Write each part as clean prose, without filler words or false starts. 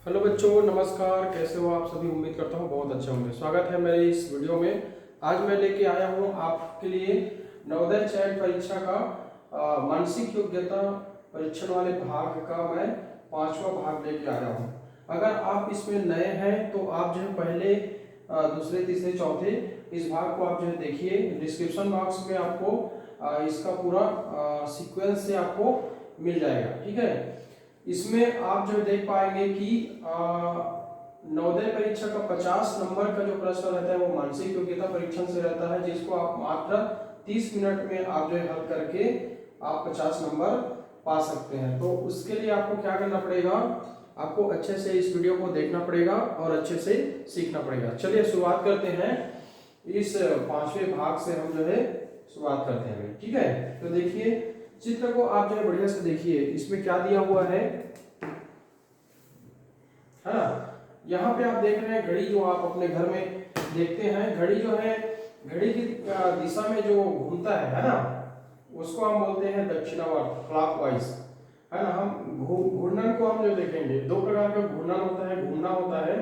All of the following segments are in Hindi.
हेलो बच्चों, नमस्कार। कैसे हो आप सभी? उम्मीद करता हूँ बहुत अच्छे होंगे। स्वागत है मेरे इस वीडियो में। आज मैं लेके आया हूँ आपके लिए नवोदय चयन परीक्षा का मानसिक योग्यता परीक्षण वाले भाग का मैं 5वां भाग लेके आया हूँ। अगर आप इसमें नए हैं तो आप जो है पहले दूसरे तीसरे चौथे इस भाग को आप जो है देखिए। डिस्क्रिप्शन बॉक्स में आपको इसका पूरा सीक्वेंस से आपको मिल जाएगा, ठीक है। इसमें आप जो देख पाएंगे कि नवोदय परीक्षा का 50 नंबर का जो प्रश्न रहता है वो मानसिक योग्यता परीक्षण से रहता है, जिसको आप मात्र 30 मिनट में आप जो है हल करके आप 50 नंबर पा सकते हैं। तो उसके लिए आपको क्या करना पड़ेगा, आपको अच्छे से इस वीडियो को देखना पड़ेगा और अच्छे से सीखना पड़ेगा। चलिए शुरुआत करते हैं। इस 5वें भाग से हम जो है शुरुआत करते हैं, ठीक है। तो देखिए, चित्र को आप जो है बढ़िया से देखिए। इसमें क्या दिया हुआ है ना। यहाँ पे आप देख रहे हैं घड़ी, जो आप अपने घर में देखते हैं। घड़ी जो है, घड़ी की दिशा में जो घूमता है ना, उसको हम बोलते हैं दक्षिणावर्त, क्लॉकवाइज, है ना। हम घूर्णन को हम जो देखेंगे, दो प्रकार का घूर्णन होता है, घूमना होता है,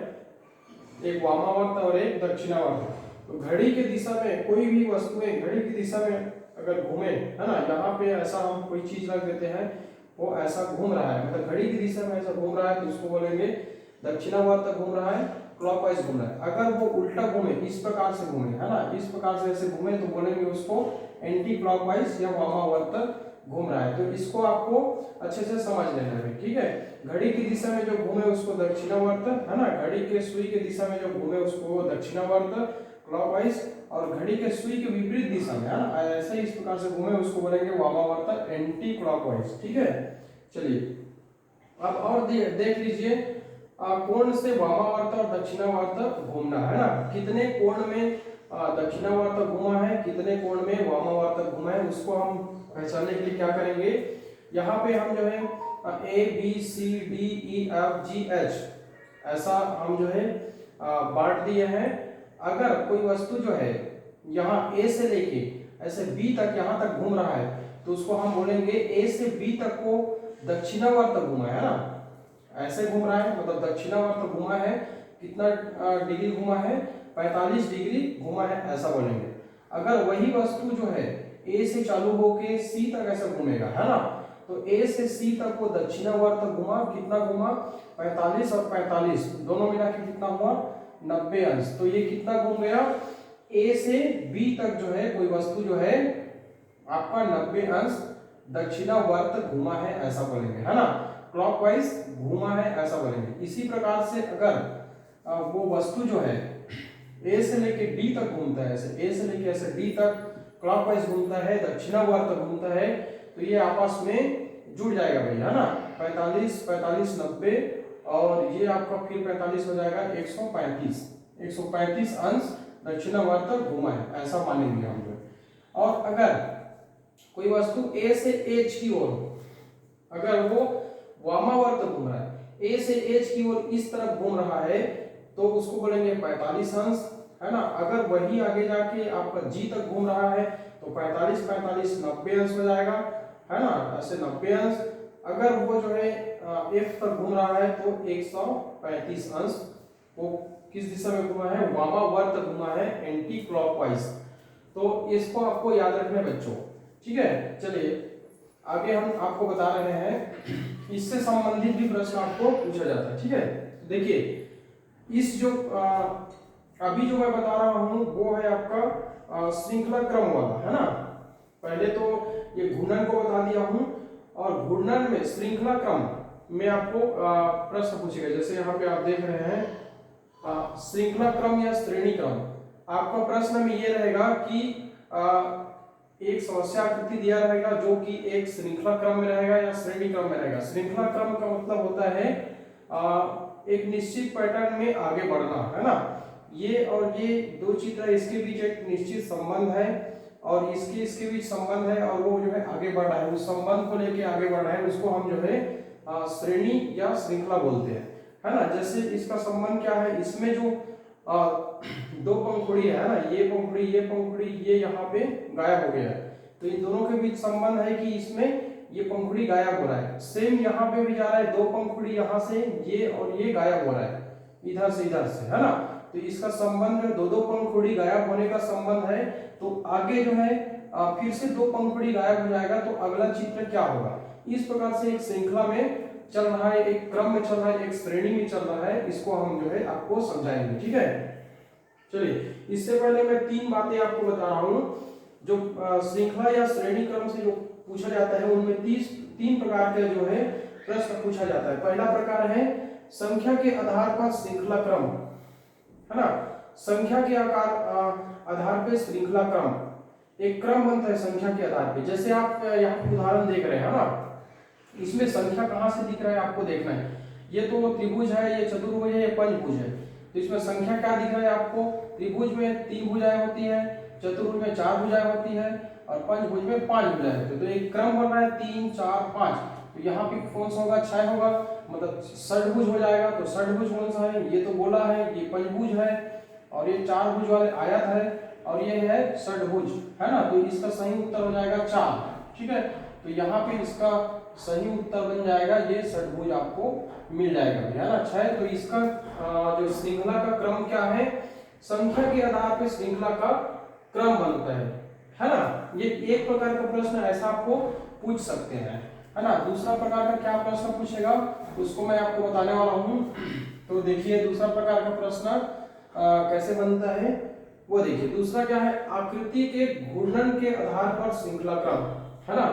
एक वामावर्त और एक दक्षिणावर्त। तो घड़ी की दिशा में कोई भी वस्तुएं घड़ी की दिशा में अगर घूमे, है ना, यहाँ पे ऐसा हम कोई चीज रख देते हैं, वो ऐसा घूम रहा है, मतलब घड़ी की दिशा में ऐसा घूम रहा है, तो इसको बोलेंगे दक्षिणावर्त घूम रहा है, क्लॉकवाइज घूम रहा है। अगर वो उल्टा घूमे, इस प्रकार से घूमे, है ना, इस प्रकार से ऐसे घूमे, तो बोलेंगे उसको एंटी क्लॉकवाइज या वामावर्त घूम रहा है। तो इसको आपको अच्छे से समझ लेना है, ठीक है। घड़ी की दिशा में जो घूमे उसको दक्षिणावर्त, है ना, घड़ी के सुई की दिशा में जो घूमे उसको दक्षिणावर्त, क्लॉकवाइज, और घड़ी के सुई के विपरीत दिशा में, है ना, ऐसे इस प्रकार से घूमे उसको बोलेंगे वामावर्त, एंटी क्लॉकवाइज, ठीक है। चलिए अब और देख लीजिए, कोण से वामावर्त और दक्षिणावर्त घूमना, है ना। कितने कोण में दक्षिणावर्त घूमा है, कितने कोण में वामावर्त घूमा है, उसको हम पहचानने के लिए क्या करेंगे, यहाँ पे हम जो है A B C D E F G H ऐसा हम जो है बांट दिए हैं। अगर कोई वस्तु जो है यहाँ ए से लेके ऐसे बी तक यहाँ तक घूम रहा है, तो उसको हम बोलेंगे ए से बी तक को दक्षिणावर्त घूमा है ना। ऐसे घूम रहा है, मतलब दक्षिणावर्त घूमा है, कितना डिग्री घूमा है, 45 डिग्री घूमा है, ऐसा बोलेंगे। अगर वही वस्तु जो है ए से चालू होके सी तक ऐसा घूमेगा, है ना, तो ए से सी तक को दक्षिणावर्त घुमा, कितना घुमा, 45 और 45 दोनों मिला के कितना हुआ, 90 अंश। तो ये कितना घूम गया, ए से बी तक जो है कोई वस्तु जो है आपका 90 अंश दक्षिणावर्त घुमा है, ऐसा बोलेंगे, है ना। क्लॉकवाइज घुमा है, ऐसा बोलेंगे। इसी प्रकार से अगर वो वस्तु जो है ए से लेके डी तक घूमता है, ऐसे ए से लेके ऐसे डी तक क्लॉकवाइज घूमता है, दक्षिणावर्त घूमता है, तो ये आपस में जुड़ जाएगा भैया, है ना। 45 45 90 और ये आपका फिर 45 हो जाएगा 135 अंश दक्षिणावर्त घूमा है, ऐसा मानेंगे हम लोग। और अगर कोई वस्तु ए से एच की ओर, अगर वो वामावर्त घूम रहा है, ए से एच की ओर इस तरफ घूम रहा है, तो उसको बोलेंगे 45 अंश, है ना। अगर वही आगे जाके आपका जी तक घूम रहा है, तो 45 45 90 अंश हो जाएगा, है ना, ऐसे 90 अंश। अगर वो जो है एफ तक घूम रहा है, तो 135 अंश। वो किस दिशा में घूमा है, वामावर्त घूमा है, एंटी क्लॉकवाइज। तो इसको आपको याद रखना है बच्चों, ठीक है। चलिए आगे हम आपको बता रहे हैं, इससे संबंधित भी प्रश्न आपको पूछा जाता है, ठीक है। देखिए, इस जो अभी जो मैं बता रहा हूं वो है आपका श्रृंखला क्रम वाला, है ना। पहले तो ये घूर्णन को बता दिया हूं, और घूर्णन में श्रृंखला क्रम में आपको प्रश्न पूछेगा। जैसे यहाँ पे आप देख रहे हैं श्रृंखला क्रम या श्रेणी क्रम। आपका प्रश्न में ये रहेगा कि एक समस्या आकृति दिया रहेगा जो कि एक श्रृंखला क्रम में रहेगा या श्रेणी क्रम में रहेगा। श्रृंखला क्रम का मतलब होता है एक निश्चित पैटर्न में आगे बढ़ना, है ना। ये और ये दो चित्र है, इसके बीच एक निश्चित संबंध है, और इसके बीच संबंध है, और वो जो है आगे बढ़ रहा है, उस संबंध को लेके आगे बढ़ रहा है, उसको हम जो है श्रेणी या श्रृंखला बोलते हैं, है ना। जैसे इसका संबंध क्या है, इसमें जो दो पंखुड़ी है ना, ये पंखुड़ी ये पंखुड़ी, ये यहाँ पे गायब हो गया है, तो इन दोनों के बीच संबंध है कि इसमें ये पंखुड़ी गायब हो रहा है। सेम यहाँ पे भी जा रहा है, दो पंखुड़ी यहाँ से ये और ये गायब हो रहा है, इधर से है ना। तो इसका संबंध है, दो दो पंखुड़ी गायब होने का संबंध है। तो आगे जो है फिर से दो पंखुड़ी गायब हो जाएगा, तो अगला चित्र क्या होगा। इस प्रकार से एक श्रृंखला में चल रहा है, एक क्रम में चल रहा है, एक श्रेणी में चल रहा है। इसको हम जो है आपको समझाएंगे, ठीक है। चलिए, इससे पहले मैं तीन बातें आपको बता रहा हूँ जो श्रृंखला या श्रेणी क्रम से जो पूछा जाता है, उनमें तीन प्रकार के जो है प्रश्न पूछा जाता है। पहला प्रकार है संख्या के आधार पर श्रृंखला क्रम, है ना। संख्या के आधार पर श्रृंखला क्रम, एक क्रम बनता है संख्या के आधार पे। जैसे आप यहाँ पे उदाहरण देख रहे हैं ना, इसमें संख्या कहाँ से दिख रहा है आपको देखना है। ये तो त्रिभुज है, ये चतुर्भुज है, ये पंचभुज है। तो इसमें संख्या क्या दिख रहा है आपको, त्रिभुज में 3 भुजाएं होती है, चतुर्भुज में 4 भुजाएं होती है और पंचभुज में 5 भुजाएं होती है। तो एक क्रम बन रहा है 3 4 5। तो यहाँ पे कौन सा होगा, 6 होगा, मतलब षडभुज हो जाएगा। तो षडभुज कौन सा है, ये तो गोला है, ये पंचभुज है और ये 4 भुज वाले आयत है और ये है षडभुज, है ना। तो इसका सही उत्तर हो जाएगा 4, ठीक है। तो यहाँ पे इसका सही उत्तर बन जाएगा ये षडभुज, आपको मिल जाएगा, है ना। 6। तो इसका जो श्रृंखला का क्रम क्या है, संख्या के आधार पर श्रृंखला का क्रम बनता है ना। ये एक प्रकार का प्रश्न ऐसा आपको पूछ सकते हैं, है ना। दूसरा प्रकार का क्या प्रश्न पूछेगा उसको मैं आपको बताने वाला हूँ। तो देखिए दूसरा प्रकार का प्रश्न कैसे बनता है वो देखिए। दूसरा क्या है, आकृति के घूर्णन के आधार पर श्रृंखला क्रम, है ना।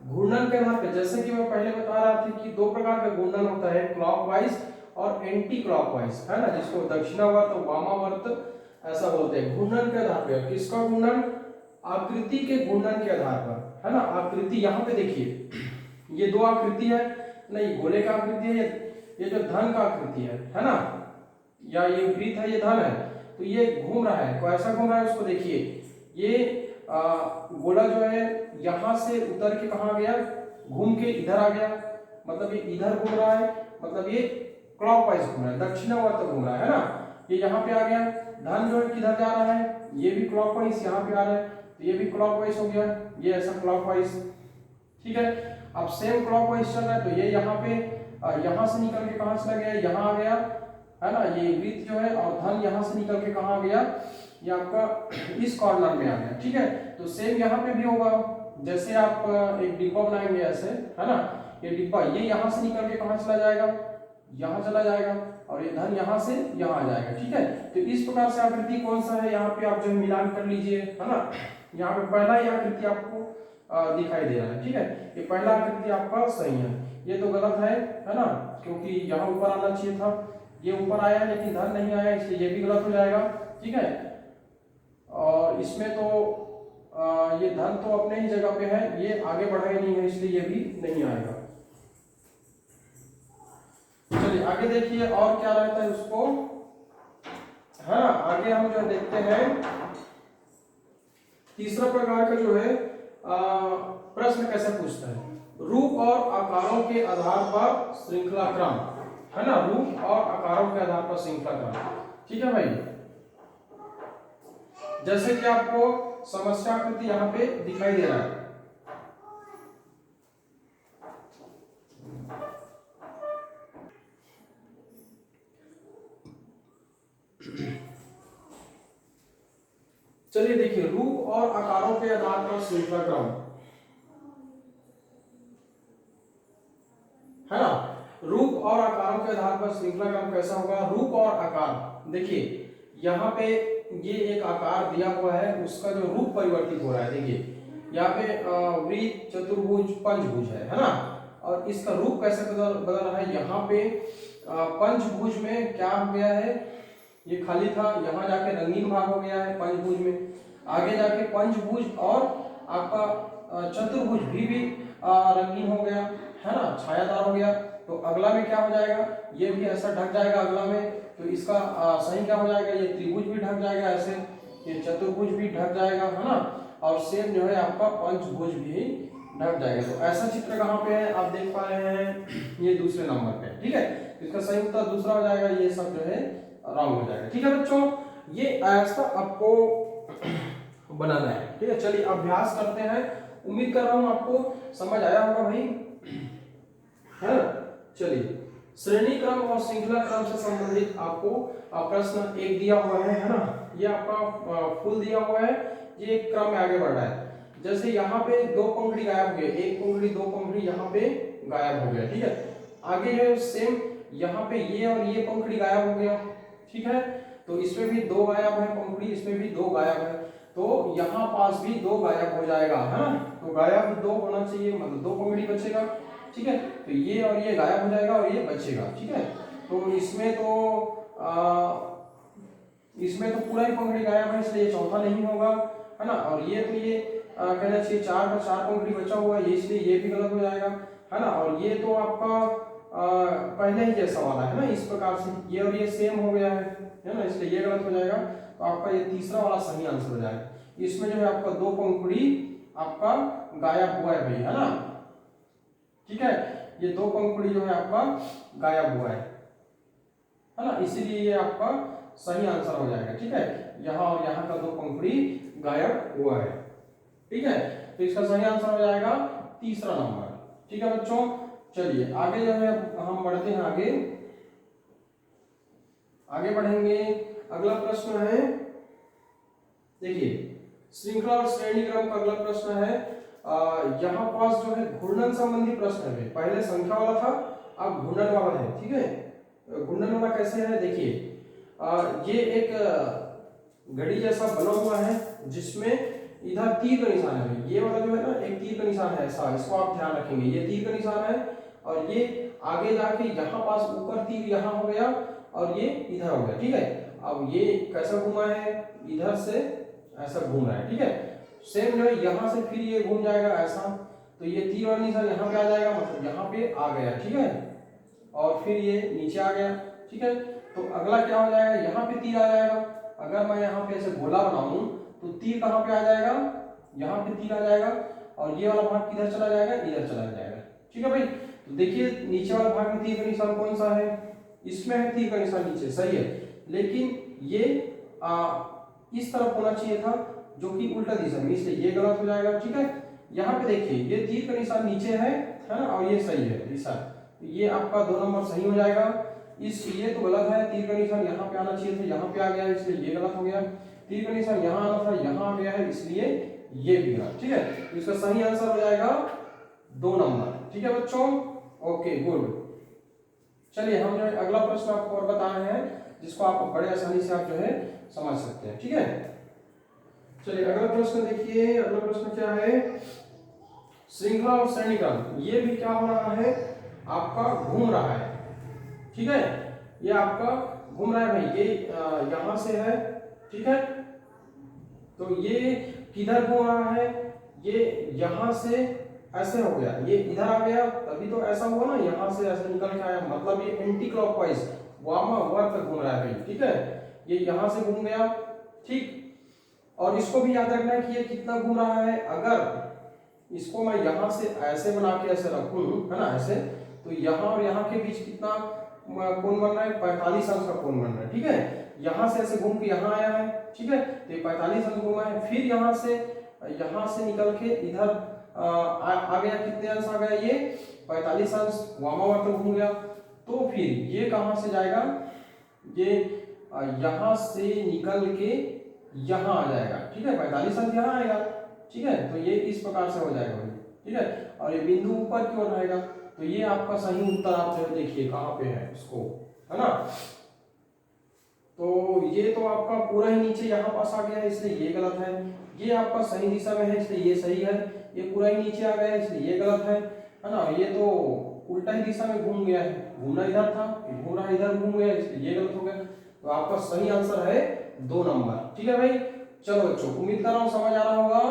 घूर्णन के आधार पर, जैसे कि मैं पहले बता रहा था कि दो प्रकार का घूर्णन होता है, क्लॉकवाइज और एंटी क्लॉकवाइज, है ना, जिसको दक्षिणावर्त और वामावर्त ऐसा बोलते हैं। घूर्णन के आधार पर, किसका घूर्णन, आकृति के घूर्णन के आधार पर, है ना। आकृति यहाँ पे देखिए, ये दो आकृति है, नहीं गोले का आकृति है, ये जो धन का आकृति है ना, या ये वृत्त है, ये धन है। तो ये घूम रहा है, कैसा घूम रहा है उसको देखिए। ये गोला जो है यहाँ से उतर के कहाँ गया, घूम के इधर आ गया, मतलब ये इधर घूम रहा है, मतलब ये क्लॉकवाइज घूम रहा है, दक्षिणावर्त घूम रहा है ना। ये यहाँ पे आ गया। धन जो है किधर जा रहा है, ये भी क्लॉकवाइज यहाँ पे आ रहा है, तो ये भी क्लॉकवाइज हो गया, ये ऐसा क्लॉकवाइज, ठीक है। अब सेम क्लॉकवाइज चल रहा है, तो ये यहाँ पे यहाँ से निकल के कहाँ चला गया, यहाँ आ गया, है ना। ये वृत्त जो है और धन यहाँ से निकल के कहाँ गया, ये आपका इस कॉर्नर में आ गया, ठीक है। तो सेम यहाँ पे भी होगा। जैसे आप एक डिब्बा बनाएंगे ऐसे, है ना, ये डिब्बा ये यहाँ से निकल के कहाँ चला जाएगा, यहाँ चला जाएगा और ये धन यहाँ से यहाँ आ जाएगा, ठीक है। तो इस प्रकार से आकृति कौन सा है, यहाँ पे आप जो मिलान कर लीजिए, है ना। यहाँ पे पहला ही आकृति आपको दिखाई दे रहा है, ठीक है। ये पहला आकृति आपका सही है, ये तो गलत है ना, क्योंकि यहाँ ऊपर आना चाहिए था, ये ऊपर आया है लेकिन धन नहीं आया, इसलिए ये भी गलत हो जाएगा, ठीक है। और इसमें तो ये धन तो अपने ही जगह पे है, ये आगे बढ़ा ही नहीं है, इसलिए ये भी नहीं आएगा। चलिए आगे देखिए और क्या रहता है उसको, है ना। आगे हम जो देखते हैं तीसरा प्रकार का जो है प्रश्न कैसे पूछता है, रूप और आकारों के आधार पर श्रृंखला क्रम, है ना। रूप और आकारों के आधार पर श्रृंखला क्रम, ठीक है भाई। जैसे कि आपको समस्या आकृति यहाँ पे दिखाई दे रहा है, चलिए देखिए, रूप और आकारों के आधार पर श्रृंखला क्रम, है ना। रूप और आकारों के आधार पर श्रृंखला क्रम कैसा होगा, रूप और आकार। देखिए यहाँ पे ये एक आकार दिया हुआ है, उसका जो रूप परिवर्तित हो रहा है, देखिए यहाँ पे वृत्त, चतुर्भुज, पंचभुज है ना। और इसका रूप कैसे बदल रहा है, यहाँ पे पंचभुज में क्या हो गया है, ये खाली था, यहाँ जाके रंगीन भाग हो गया है पंचभुज में, आगे जाके पंचभुज और आपका चतुर्भुज भी रंगीन हो गया, है ना, छायादार हो गया। तो अगला में क्या हो जाएगा, ये भी ऐसा ढक जाएगा अगला में। तो इसका सही क्या हो जाएगा, ये त्रिभुज भी ढक जाएगा ऐसे, ये चतुर्भुज भी ढक जाएगा, है ना। और सेम जो है आपका पंचभुज भी ढक जाएगा। तो ऐसा चित्र कहाँ पे है आप देख पा रहे हैं, ये दूसरे नंबर पे, ठीक है। इसका सही उत्तर दूसरा हो जाएगा, ये सब जो है रॉन्ग हो जाएगा, ठीक है बच्चों। ये ऐसा आपको बनाना है, ठीक है। चलिए अभ्यास करते हैं उम्मीद कर रहा हूं आपको समझ आया होगा भाई, है ना। चलिए, श्रेणी क्रम और श्रृंखला क्रम से संबंधित आपको प्रश्न एक दिया हुआ है ना, ये आपका फुल दिया हुआ है, ये एक क्रम में आगे बढ़ रहा है। जैसे यहाँ पे दो पंखुड़ी गायब हो गए, एक पंखुड़ी दो पंखुड़ी यहाँ पे गायब हो गया, ठीक है। आगे है सेम, यहाँ पे ये और ये पंखुड़ी गायब हो गया, ठीक है। तो इसमें भी दो गायब है पंखुड़ी, इसमें भी दो गायब है, तो यहाँ पास भी दो गायब हो जाएगा, है ना। तो गायब दो होना चाहिए, मतलब दो पंखुड़ी बचेगा, ठीक है। तो ये और ये गायब हो जाएगा और ये बचेगा, ठीक है। तो इसमें तो पूरा ही पंखुड़ी गायब है, इसलिए चौथा नहीं होगा, है ना। और ये तो ये कहना चाहिए चार का चार पंखुड़ी बचा हुआ है, इसलिए ये भी गलत हो जाएगा, है ना। और ये तो आपका पहले ही जैसा वाला है ना, इस प्रकार से ये और ये सेम हो गया है ना, इसलिए ये गलत हो जाएगा। तो आपका ये तीसरा वाला सही आंसर हो जाएगा। इसमें जो है आपका दो पंखुड़ी आपका गायब हुआ है भाई, है ना, ठीक है। ये दो पंखुड़ी जो है आपका गायब हुआ है ना, इसीलिए ये आपका सही आंसर हो जाएगा, ठीक है। यहाँ और यहाँ का दो पंखुड़ी गायब हुआ है, ठीक है। तो इसका सही आंसर हो जाएगा तीसरा नंबर, ठीक है बच्चों। चलिए आगे जो है हम बढ़ते हैं, आगे बढ़ेंगे। अगला प्रश्न है, देखिए श्रृंखला और श्रेणी क्रम का अगला प्रश्न है। यहाँ पास जो है घूर्णन संबंधी प्रश्न है, पहले संख्या वाला था, अब घूर्णन वाला है, ठीक है। घूर्णन वाला कैसे है, देखिए ये एक घड़ी जैसा बना हुआ है, जिसमें इधर तीर का निशान है, ये वाला जो है ना एक तीर का निशान है ऐसा, इसको आप ध्यान रखेंगे, ये तीर का निशान है, और ये आगे जाके यहाँ पास ऊपर तीर यहाँ हो गया और ये इधर हो गया, ठीक है। अब ये कैसा घूमा है, इधर से ऐसा घूम रहा है, ठीक है। सेम जो है यहाँ से फिर ये घूम जाएगा ऐसा, तो ये तीर वाला निशान यहाँ पे आ जाएगा, मतलब यहाँ पे आ गया, ठीक है। और फिर ये नीचे आ गया, ठीक है। तो अगला क्या हो जाएगा, यहाँ पे तीर आ जाएगा। अगर मैं यहाँ पे ऐसे गोला बनाऊं तो तीर कहाँ पे आ जाएगा, यहाँ पे तीर आ जाएगा, और ये वाला भाग किधर चला जाएगा, इधर चला जाएगा, ठीक है भाई। तो देखिए नीचे वाला भाग में तीर का निशान कौन सा है, इसमें है तीर का निशान नीचे, सही है। लेकिन ये इस तरफ होना चाहिए था, जो कि उल्टा दिशा में, इसलिए ये गलत हो जाएगा, ठीक है। यहाँ पे देखिए ये तीर का निशान नीचे है ना, और ये सही है दिशा, ये आपका 2 नंबर सही हो जाएगा। ये तो गलत है, तीर का निशान यहाँ पे आना चाहिए था, यहाँ पे आ गया है, इसलिए ये गलत हो गया। तीर का निशान यहाँ आना था, यहाँ आ गया है, इसलिए ये भी गलत, ठीक है। तो इसका सही आंसर हो जाएगा 2 नंबर, ठीक है बच्चों, ओके गुड। चलिए हम जो है अगला प्रश्न आपको और बता रहे हैं, जिसको आप बड़े आसानी से आप जो है समझ सकते हैं, ठीक है। चलिए अगला प्रश्न देखिए, अगला प्रश्न क्या है, श्रृंखला और श्रेणी क्रम, ये भी क्या हो रहा है, आपका घूम रहा है, ठीक है। ये आपका घूम रहा है भाई, ये यहां से है, ठीक है। तो ये किधर घूम रहा है, ये यहां से ऐसे हो गया, ये इधर आ गया, तभी तो ऐसा हुआ ना, यहां से ऐसे निकल के आया, मतलब ये एंटी क्लॉकवाइज वामावर्त घूम रहा है भाई, ठीक है। ये यहां से घूम गया, ठीक। और इसको भी याद रखना है कि ये कितना घूम रहा है। अगर इसको मैं यहां से ऐसे बना के ऐसे रखूं, है ना, ऐसे, तो यहाँ और यहाँ के बीच कितना कोण बन रहा है, 45 अंश का कोण बन रहा है, ठीक है। यहाँ से ऐसे घूम के यहाँ आया है, ठीक है, तो ये 45 अंश घूमा है। फिर यहाँ से निकल के इधर आ गया, कितने अंश आ गया, ये 45 अंश वामावर्त घूम गया। तो फिर ये कहाँ से जाएगा, ये यहाँ से निकल के यहाँ आ जाएगा, ठीक है, 45 अंश यहाँ आएगा, ठीक है। तो ये इस प्रकार से हो जाएगा, ठीक है। और ये बिंदु ऊपर की ओर रहेगा, तो ये आपका सही उत्तर आप जो देखिए कहाँ पे है इसको, है ना। तो ये तो आपका पूरा ही नीचे यहाँ पास आ गया है, इसलिए ये गलत है। ये आपका सही दिशा में है, इसलिए ये सही है। ये पूरा ही नीचे आ गया है, इसलिए ये गलत है ना। ये तो उल्टा ही दिशा में घूम गया है, घूमना इधर था, घूम रहा इधर घूम गया, इसलिए ये गलत हो गया। तो आपका सही आंसर है 2 नंबर, ठीक है भाई। चलो बच्चों, उम्मीद कर रहा हूं समझ आ रहा होगा।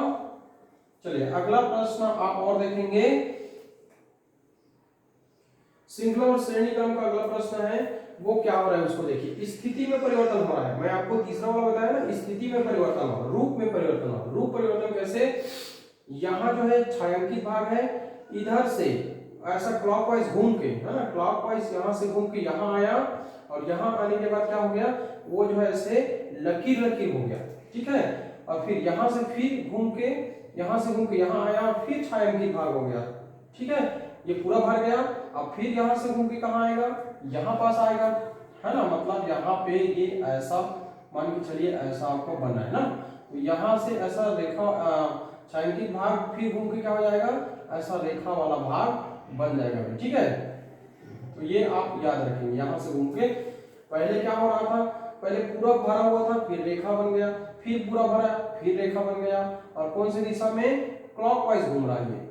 चलिए अगला प्रश्न आप और देखेंगे, श्रृंखला और श्रेणी क्रम का अगला प्रश्न है, वो क्या हो रहा है उसको देखिए। स्थिति में परिवर्तन हो रहा है, मैं आपको तीसरा वाला बताया ना, स्थिति में परिवर्तन हो रहा है, रूप में परिवर्तन हो रहा है। रूप परिवर्तन कैसे, यहाँ जो है छायांकित भाग है, इधर से ऐसा क्लॉकवाइज घूम के, है ना, क्लॉकवाइज यहाँ से घूम के यहाँ आया, और यहाँ आने के बाद क्या हो गया, वो जो है ऐसे लकीर लकीर हो गया, ठीक है। और फिर यहाँ से फिर घूम के यहाँ से घूम के यहाँ आया, फिर छायांकित भाग हो गया, ठीक है, ये पूरा भर गया। अब फिर यहाँ से घूम के कहाँ आएगा, यहाँ पास आएगा, है ना, मतलब यहाँ पे ये ऐसा मान के चलिए ऐसा आपको बनना है ना, तो यहाँ से ऐसा रेखा छायांकित भाग फिर घूम के क्या हो जाएगा, ऐसा रेखा वाला भाग बन जाएगा, ठीक है। तो ये आप याद रखेंगे, यहाँ से घूम के पहले क्या हो रहा था, पहले पूरा भरा हुआ था, फिर रेखा बन गया, फिर पूरा भरा, फिर रेखा बन गया, और कौन सी दिशा में, क्लॉकवाइज घूम रहा है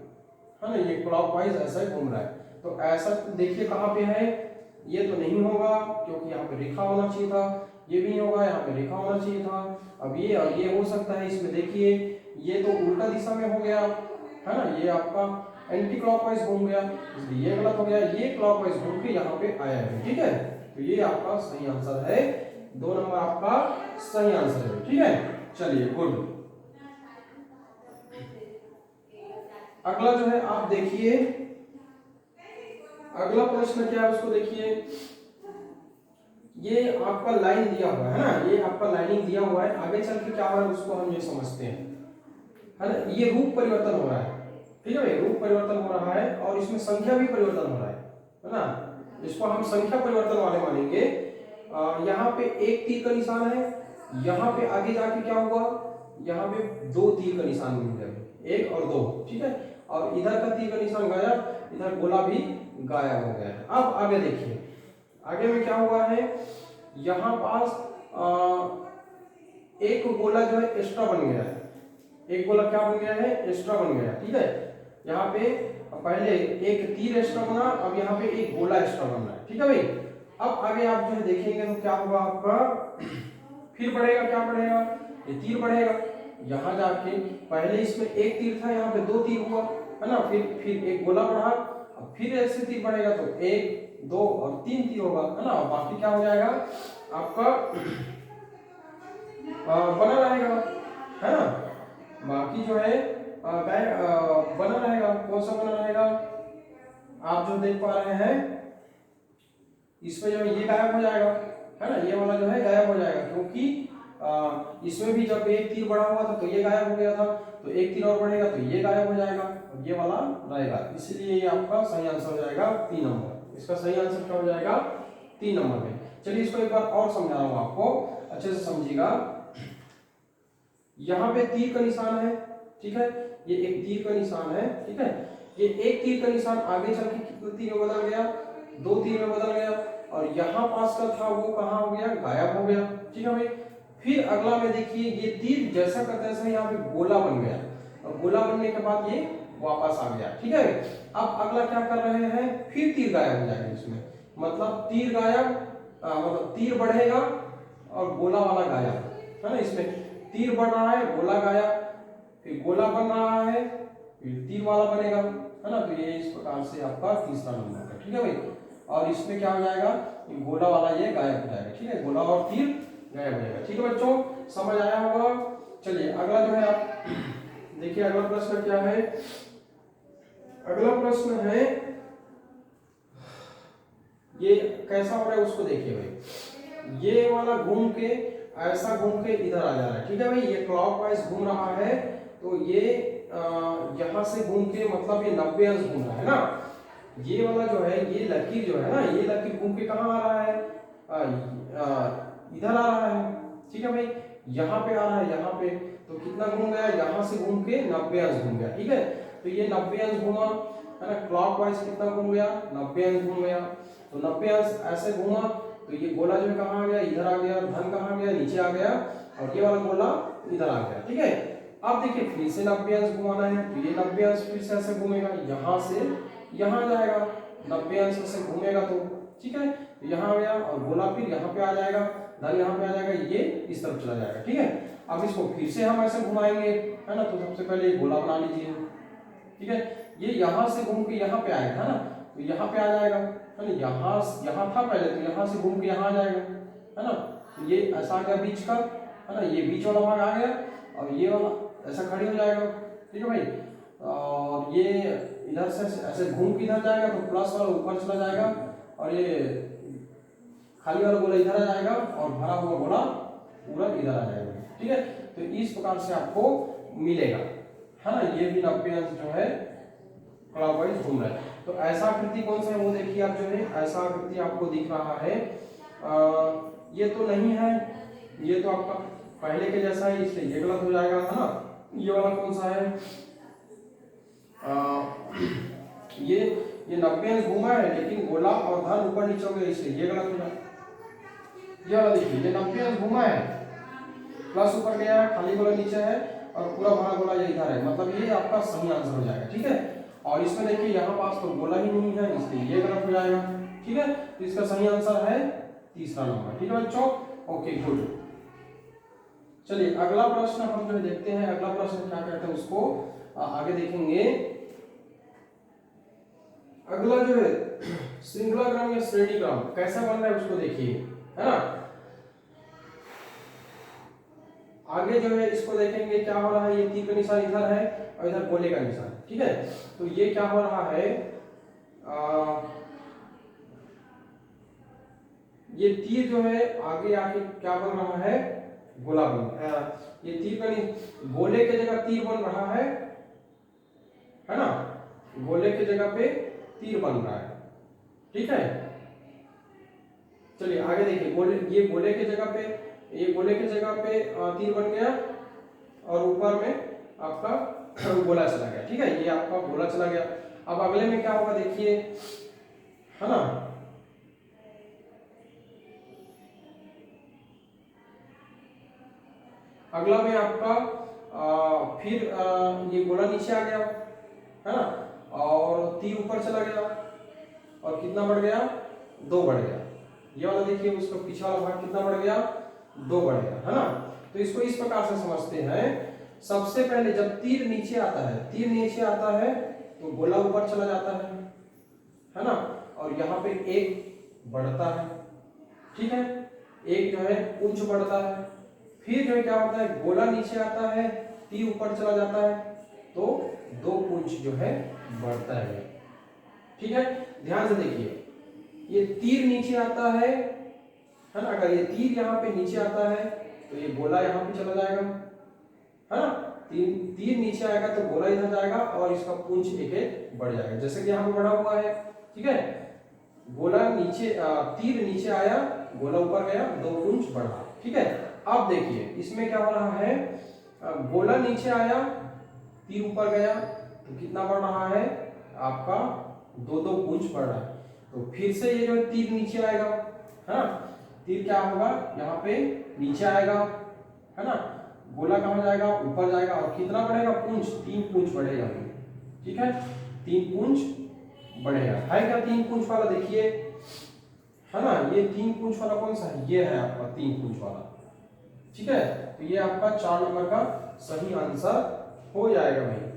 ना, ये क्लॉकवाइज ऐसा ही घूम रहा है। तो ऐसा देखिए कहाँ पे है, ये तो नहीं होगा क्योंकि यहाँ पे रेखा होना चाहिए था, ये भी नहीं होगा, यहाँ पे रेखा होना चाहिए था। अब ये और ये हो सकता है, इसमें देखिए ये तो उल्टा दिशा में हो गया, है ना, ये आपका एंटी क्लॉकवाइज घूम गया, इसलिए ये गलत हो गया, ये क्लॉकवाइज घूम के यहाँ पे आया है, ठीक है। तो ये आपका सही आंसर है, 2 नंबर आपका सही आंसर है, ठीक है। चलिए गुड। अगला जो है आप देखिए, अगला प्रश्न क्या है उसको देखिए, ये आपका लाइन दिया हुआ है ना, ये आपका लाइनिंग दिया हुआ है, आगे चल के क्या हो रहा है उसको हम ये समझते हैं, है ना। ये रूप परिवर्तन हो रहा है, ठीक है भाई, रूप परिवर्तन हो रहा है और इसमें संख्या भी परिवर्तन हो रहा है ना, इसको हम संख्या परिवर्तन वाले मानेंगे। यहाँ पे एक तीर का निशान है, यहाँ पे आगे जाके क्या हुआ, यहाँ पे 2 तीर का निशान मिल गया, 1 और 2, ठीक है, और इधर का तीर का निशान गायब, इधर गोला भी गायब हो गया है। अब आगे देखिए, आगे में क्या हुआ है, यहाँ पास एक गोला जो है एक्स्ट्रा बन गया है, एक गोला क्या बन गया है, एक्स्ट्रा बन गया, ठीक है। यहाँ पे पहले एक तीर एक्स्ट्रा बना, अब यहाँ पे एक गोला एक्स्ट्रा बन रहा है, ठीक है भाई। अब आगे आप जो है देखेंगे तो क्या होगा आपका, फिर बढ़ेगा, क्या बढ़ेगा, ये तीर बढ़ेगा, यहाँ जाके पहले इसमें एक तीर था, यहाँ पे 2 तीर हुआ, है ना, फिर एक गोला बढ़ा, अब फिर ऐसे तीर बढ़ेगा तो 1 2 और 3 तीर होगा, है ना, बाकी क्या हो जाएगा आपका बना रहेगा, है ना, बाकी जो है बना रहेगा। कौन सा बना रहेगा, आप जो देख पा रहे हैं इसमें जो ये गायब हो जाएगा, है ना, ये वाला जो है गायब हो जाएगा, क्योंकि इसमें भी जब एक तीर बढ़ा हुआ था तो ये गायब हो गया था, तो एक तीर और बढ़ेगा तो ये गायब हो जाएगा और ये वाला रहेगा, इसलिए ये आपका सही आंसर हो जाएगा 3 नंबर। इसका सही आंसर क्या हो जाएगा, 3 नंबर में। चलिए इसको एक बार और समझा रहा हूं आपको, अच्छे से समझिएगा। यहाँ पे तीर का निशान है, ठीक है, ये एक तीर का निशान है, ठीक है, ये एक तीर का निशान आगे चल के कितने तीर में बदल गया, 2 तीर में बदल गया, और यहाँ पास का था वो कहाँ हो गया, गायब हो गया, ठीक है भाई। फिर अगला में देखिए, ये तीर जैसा का तैसा यहाँ पे गोला बन गया, और गोला बनने के बाद ये वापस आ गया, ठीक है। अब अगला क्या कर रहे हैं, फिर तीर गायब हो जाएगा इसमें, मतलब तीर गायब, मतलब तीर बढ़ेगा और गोला वाला गायब, है ना, इसमें तीर बढ़ रहा है, गोला गायब, फिर गोला बन रहा है, फिर तीर वाला बनेगा, है ना। तो ये इस प्रकार से आपका तीसरा नंबर है, ठीक है भाई। और इसमें क्या हो जाएगा, गोला वाला ये गायब हो जाएगा, ठीक है, गोला और तीर गायब हो जाएगा, ठीक है बच्चों, समझ आया होगा। चलिए अगला जो है आप देखिए, अगला प्रश्न क्या है, अगला प्रश्न है, ये कैसा हो रहा है उसको देखिए भाई, ये वाला घूम के ऐसा घूम के इधर आ जा रहा है, ठीक है भाई, ये क्लॉकवाइज घूम रहा है, तो ये यहाँ से घूम के मतलब ये 90 अंश घूम रहा है ना, ये वाला जो है, ये लकीर जो है ना, ये लकीर घूम के कहाँ आ रहा है, इधर आ रहा है, ठीक है भाई, यहाँ पे आ रहा है, यहाँ पे, तो कितना घूम गया, यहाँ से घूम के 90 अंश घूम गया, ठीक है। तो ये 90 अंश घूमा, है ना, क्लॉकवाइज कितना घूम गया, 90 अंश घूम गया, तो 90 अंश ऐसे घूमा, तो ये गोला जो है कहाँ आ गया, इधर आ गया, धन कहाँ आ गया, नीचे आ गया, और ये वाला गोला इधर आ गया, ठीक है। अब देखिए फिर से 90 अंश घुमाना है, तो ये 90 अंश फिर से ऐसे घूमेगा, यहाँ से यहाँ जाएगा, 90 अंश से घूमेगा, तो ठीक है, तो यहाँ आ गया, और गोला फिर यहाँ पे आ जाएगा, धन यहाँ पे आ जाएगा, ये इस तरफ चला जाएगा, ठीक है। अब इसको फिर से हम ऐसे घुमाएंगे, है ना, तो सबसे पहले गोला बना लीजिए, ठीक है, ये यहाँ से घूम के यहाँ पे आएगा, है ना, तो यहाँ पे आ जाएगा, है ना, यहाँ था पहले, तो यहाँ से घूम के यहाँ आ जाएगा, है ना, तो ये ऐसा आ गया बीच का, है ना, ये बीच वाला भाग आ गया, और ये वाला ऐसा खड़ी हो जाएगा, ठीक है भाई, और ये इधर से ऐसे घूम के इधर जाएगा, तो प्लस वाला ऊपर चला जाएगा, और ये खाली वाला गोला इधर आ जाएगा, और भरा हुआ गोला पूरा इधर आ जाएगा, ठीक है। तो इस प्रकार से आपको मिलेगा, है ना, ये भी 90 अंश जो है क्लॉकवाइज घूम रहा है। तो ऐसा आकृति कौन सा है वो देखिए आप, जो है ऐसा आकृति आपको दिख रहा है, ये तो नहीं है, ये तो आपका पहले के जैसा है, इसलिए ये गलत हो जाएगा, है ना। ये वाला कौन सा है, ये 90 अंश घूमा है लेकिन गोला और धन ऊपर नीचे हो गया, इसलिए ये गलत हो जाएगा। ये वाला देखिए, ये 90 अंश घूमा है, प्लस ऊपर गया है, खाली गोला नीचे है और पूरा भरा गोला ये इधर है, मतलब ये आपका सही आंसर हो जाएगा। ठीक है, और इसमें देखिए यहाँ पास तो गोला ही नहीं है, इसलिए ये गलत हो जाएगा। ठीक है, तो इसका सही आंसर है तीसरा नंबर। ठीक है बच्चों, ओके गुड। चलिए अगला प्रश्न हम जो देखते हैं, अगला प्रश्न क्या कहते हैं उसको आगे देखेंगे। अगला जो है श्रृंखला क्रम या श्रेणी क्रम कैसा बन रहा है उसको देखिए, है ना। आगे जो है इसको देखेंगे क्या हो रहा है, ये तीर का निशान इधर है और इधर गोले का निशान। ठीक है, तो ये क्या हो रहा है, ये तीर जो है आगे आके क्या बन रहा है, गोला बन, ये तीर का गोले के जगह तीर बन रहा है ना, गोले के जगह पे तीर बन रहा है। ठीक है, चलिए आगे देखिए, ये गोले के जगह पे, ये गोले के जगह पे तीर बन गया और ऊपर में आपका गोला चला गया। ठीक है, ये आपका गोला चला गया। अब अगले में क्या होगा देखिए, है ना, अगला में आपका फिर ये गोला नीचे आ गया, है ना, और तीर ऊपर चला गया और कितना बढ़ गया, 2 बढ़ गया। ये वाला देखिए, उसका पीछे वाला भाग कितना बढ़ गया, 2 बढ़ गया, है ना। तो इसको इस प्रकार से समझते हैं, सबसे पहले जब तीर नीचे आता है, तीर नीचे आता है तो गोला ऊपर चला जाता है ना, और यहाँ पे एक बढ़ता है। ठीक है, एक जो है पुंज बढ़ता है, फिर जो है क्या होता है, गोला नीचे आता है, तीर ऊपर चला जाता है, तो 2 पुंज जो है बढ़ता है। ठीक है, ध्यान से देखिए, ये तीर नीचे आता है ना, अगर ये तीर यहाँ पे नीचे आता है तो ये गोला यहाँ पे चला जाएगा, है ना। तीर नीचे आएगा तो गोला इधर जाएगा और इसका पुंज एक बढ़ जाएगा, जैसे कि यहाँ पे बढ़ा हुआ है। ठीक है, गोला नीचे, तीर नीचे आया, गोला ऊपर गया, 2 पुंज बढ़ा। ठीक है, अब देखिए इसमें क्या हो रहा है, गोला नीचे आया, तीर ऊपर गया, तो कितना बढ़ रहा है आपका, 2 पुंज बढ़ रहा है। तो फिर से ये जो तीर नीचे आएगा, है ना, तीर क्या होगा, यहाँ पे नीचे आएगा, है ना, गोला कहाँ जाएगा, ऊपर जाएगा, और कितना बढ़ेगा, पुंज, 3 पुंज बढ़ेगा। ठीक है, 3 पुंज बढ़ेगा, है क्या 3 पुंज वाला, देखिए, है ना, ये 3 पुंज वाला कौन सा है, ये है आपका 3 पुंज वाला। ठीक है, तो ये आपका 4 नंबर का सही आंसर हो जाएगा भाई।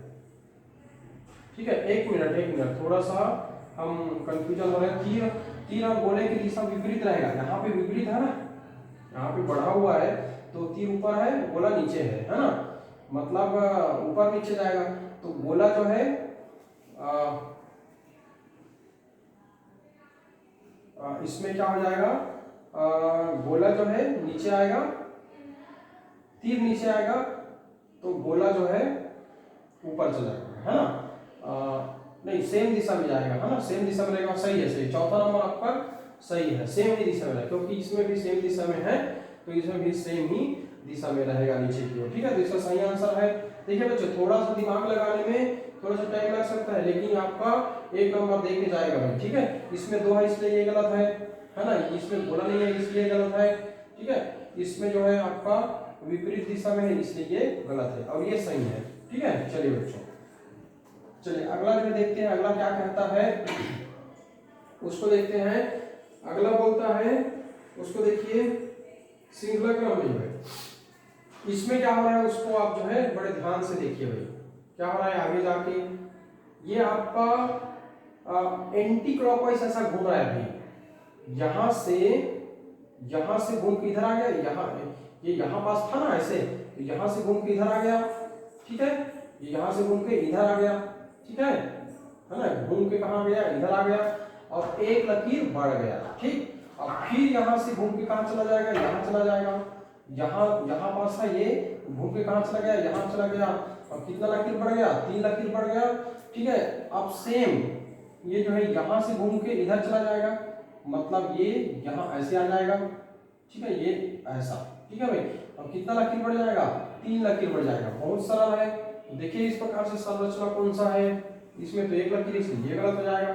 ठीक है, एक मिनट, थोड़ा सा हम कंफ्यूजन हो रहे हैं। तीर और गोले की दिशा विपरीत रहेगा, यहाँ पे विपरीत है ना, यहाँ पे बढ़ा हुआ है तो तीर ऊपर है, गोला नीचे है ना, मतलब ऊपर नीचे जाएगा, तो गोला जो है इसमें क्या हो जाएगा, गोला जो है नीचे आएगा, तीर नीचे आएगा, तो गोला जो है ऊपर चला जाएगा, है ना। नहीं, सेम दिशा में जाएगा, है ना, सेम दिशा में रहेगा, सही है, सही। चौथा नंबर आपका सही है, सेम ही दिशा में रहेगा, क्योंकि इसमें भी सेम दिशा में है तो इसमें भी सेम ही दिशा में रहेगा नीचे की ओर। ठीक है, तो इसका सही आंसर है। देखिए बच्चों, थोड़ा सा दिमाग लगाने में थोड़ा सा टाइम लग सकता है, लेकिन आपका 1 नंबर दे के जाएगा भाई। ठीक है, इसमें 2 है इसलिए ये गलत है ना, इसमें गोला नहीं है इसलिए गलत है। ठीक है, इसमें जो है आपका विपरीत दिशा में है इसलिए ये गलत है, और ये सही है। ठीक है, चलिए बच्चों, चलिए अगला जो देखते हैं, अगला क्या कहता है उसको देखते हैं। अगला बोलता है, उसको देखिए, श्रृंखला क्रम में है, इसमें क्या हो रहा है उसको आप जो है बड़े ध्यान से देखिए भाई, क्या हो रहा है आगे जाके, ये आपका एंटी क्लॉकवाइज ऐसा घूम रहा है भाई, यहां से घूम के इधर आ गया, ये यहाँ पास था ना ऐसे, तो यहां से घूम के इधर आ गया। ठीक है, ये यहां से घूम के इधर आ गया। ठीक है ना, घूम के कहाँ गया, इधर आ गया, और एक लकीर बढ़ गया। ठीक, अब फिर यहाँ से घूम के कहाँ चला जाएगा, यहाँ चला जाएगा, यहाँ पास है, ये घूम के कहाँ चला गया, यहाँ चला गया, अब कितना लकीर बढ़ गया, 3 लकीर बढ़ गया, ठीक है। अब सेम ये जो है यहाँ से घूम के इधर चला जाएगा, मतलब ये यहाँ ऐसे आ जाएगा, ठीक है, ये ऐसा, ठीक है भाई। अब कितना लकीर बढ़ जाएगा, 3 लकीर बढ़ जाएगा, बहुत सरल है। तो देखिए इस प्रकार से संरचना कौन सा है, इसमें तो 1 लकीर, इसलिए ये गलत हो जाएगा,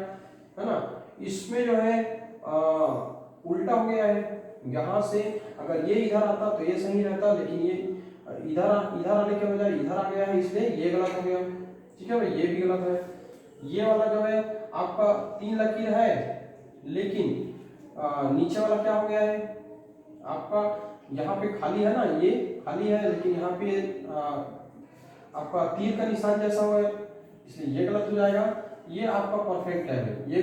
है ना। इसमें जो है उल्टा हो गया है, यहाँ से अगर ये इधर आता तो ये सही रहता, लेकिन ये इधर आने के बजाय इधर आ गया है, इसलिए ये गलत हो गया, ठीक है भाई, ये भी गलत है। ये वाला जो है आपका 3 लकीर है, लेकिन नीचे वाला क्या हो गया है आपका, यहाँ पे खाली है ना, ये खाली है, लेकिन यहाँ पे आपका तीर का निशान जैसा हुआ है, इसलिए ये गलत हो जाएगा। ये आपका परफेक्ट है, ये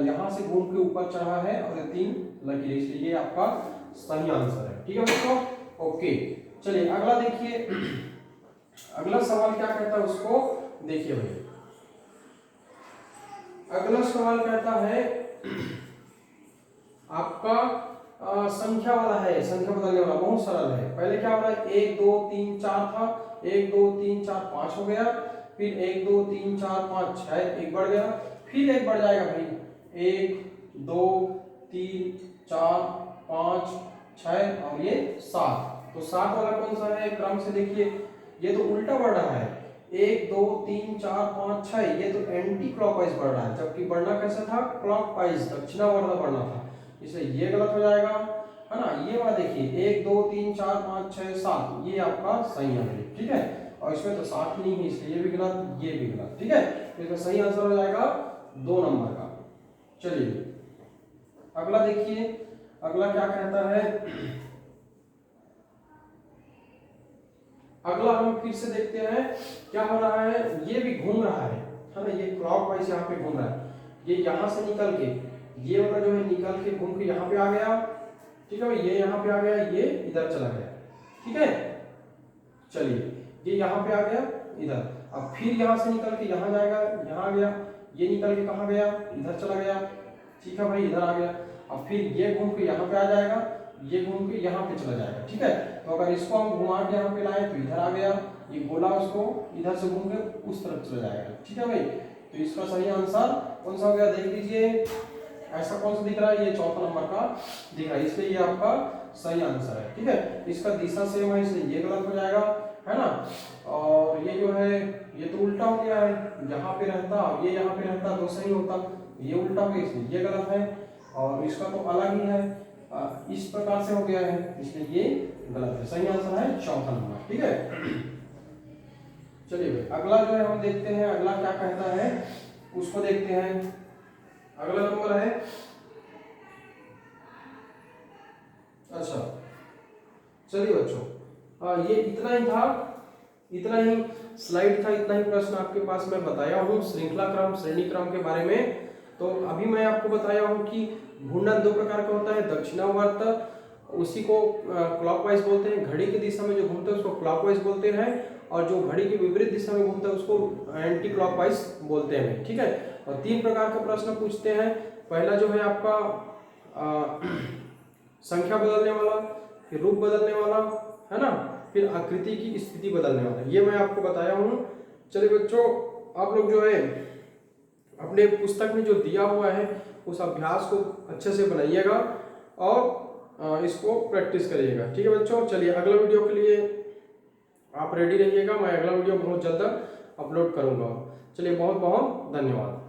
यहाँ से घूम के ऊपर चढ़ा है और 3 लकीर, इसलिए ये आपका सही आंसर है, ठीक है दोस्तों। ओके, चलिए अगला देखिए, अगला सवाल क्या कहता है उसको देखिए भाई। अगला सवाल कहता है आपका संख्या वाला है, संख्या बदलने वाला, बहुत सरल है। पहले क्या हो रहा है, 1 2 3 4 था, 1 2 3 4 5 हो गया, फिर 1 2 3 4 5 6, एक बढ़ गया, फिर एक बढ़ जाएगा भाई, 1 2 3 4 5 6 और ये 7। तो 7 वाला कौन सा है, क्रम से देखिए, ये तो उल्टा बढ़ रहा है, 1 2 3 4 5 6, ये तो एंटी क्लॉकवाइज बढ़ रहा है, जबकि बढ़ना कैसा था, क्लॉकवाइज, दक्षिणावर्त बढ़ना था, इसलिए ये गलत हो जाएगा, है ना। ये वाला देखिए 1 2 3 4 5 6 7, ये आपका सही आंसर है, ठीक है। और इसमें तो 7 नहीं है, इसलिए ये भी गलत, ये भी गलत, ठीक है। तो इसका सही आंसर हो जाएगा 2 नंबर का। चलिए अगला देखिए, अगला क्या कहता है, अगला हम फिर से देखते हैं क्या हो रहा है, ये भी घूम रहा है ना, ये क्लॉकवाइज यहाँ पे घूम रहा है, ये यहाँ से निकल के, ये वाला जो है निकल के घूम के यहाँ पे आ गया, ठीक है भाई, ये यहाँ पे आ गया, ये इधर चला गया, ठीक है। चलिए ये यहाँ पे आ गया इधर, अब फिर यहाँ से निकल के यहाँ जाएगा, यहाँ आ गया, ये निकल के कहाँ गया, इधर चला गया, ठीक है भाई, इधर आ गया, अब फिर ये घूम के यहाँ पे आ जाएगा, ये घूम के यहाँ पे चला जाएगा, ठीक है। तो अगर इसको हम घुमा के यहाँ पे लाए तो इधर आ गया, ये गोला उसको इधर से घूम के उस तरफ चला जाएगा, ठीक है भाई। तो इसका सही आंसर कौन सा हो गया, देख लीजिए, ऐसा कौन सा दिख रहा है, ये चौथा नंबर का दिख रहा है, इसलिए ये आपका सही आंसर है, ठीक है। इसका दिशा सेम है, इसलिए ये गलत हो जाएगा, है ना। और ये जो है ये तो उल्टा हो गया है, यहाँ पे रहता, ये यहाँ पे रहता तो सही होता, ये उल्टा हो गया, इसलिए ये गलत है। और इसका तो अलग ही है, इस प्रकार से हो गया है, इसलिए ये गलत है। सही आंसर है चौथा नंबर, ठीक है। चलिए भाई अगला जो है हम देखते हैं, अगला क्या कहता है उसको देखते हैं। अगला नंबर है, अच्छा चलिए बच्चों, ये इतना ही था, इतना ही स्लाइड था, इतना ही प्रश्न आपके पास मैं बताया हूँ श्रृंखला क्रम, श्रेणी क्रम के बारे में। तो अभी मैं आपको बताया हूँ कि घूर्णन 2 प्रकार का होता है, दक्षिणावर्त उसी को क्लॉकवाइज बोलते हैं, घड़ी की दिशा में जो घूमता है उसको क्लॉकवाइज बोलते हैं, और जो घड़ी की विपरीत दिशा में घूमता है उसको एंटी क्लॉकवाइज बोलते हैं, ठीक है। और 3 प्रकार के प्रश्न पूछते हैं। पहला जो है आपका संख्या बदलने वाला, फिर रूप बदलने वाला, है ना, फिर आकृति की स्थिति बदलने वाला, ये मैं आपको बताया हूँ। चलिए बच्चों, आप लोग जो है अपने पुस्तक में जो दिया हुआ है उस अभ्यास को अच्छे से बनाइएगा और इसको प्रैक्टिस करिएगा, ठीक है बच्चों। चलिए अगला वीडियो के लिए आप रेडी रहिएगा, मैं अगला वीडियो बहुत जल्द अपलोड करूँगा। चलिए बहुत बहुत धन्यवाद।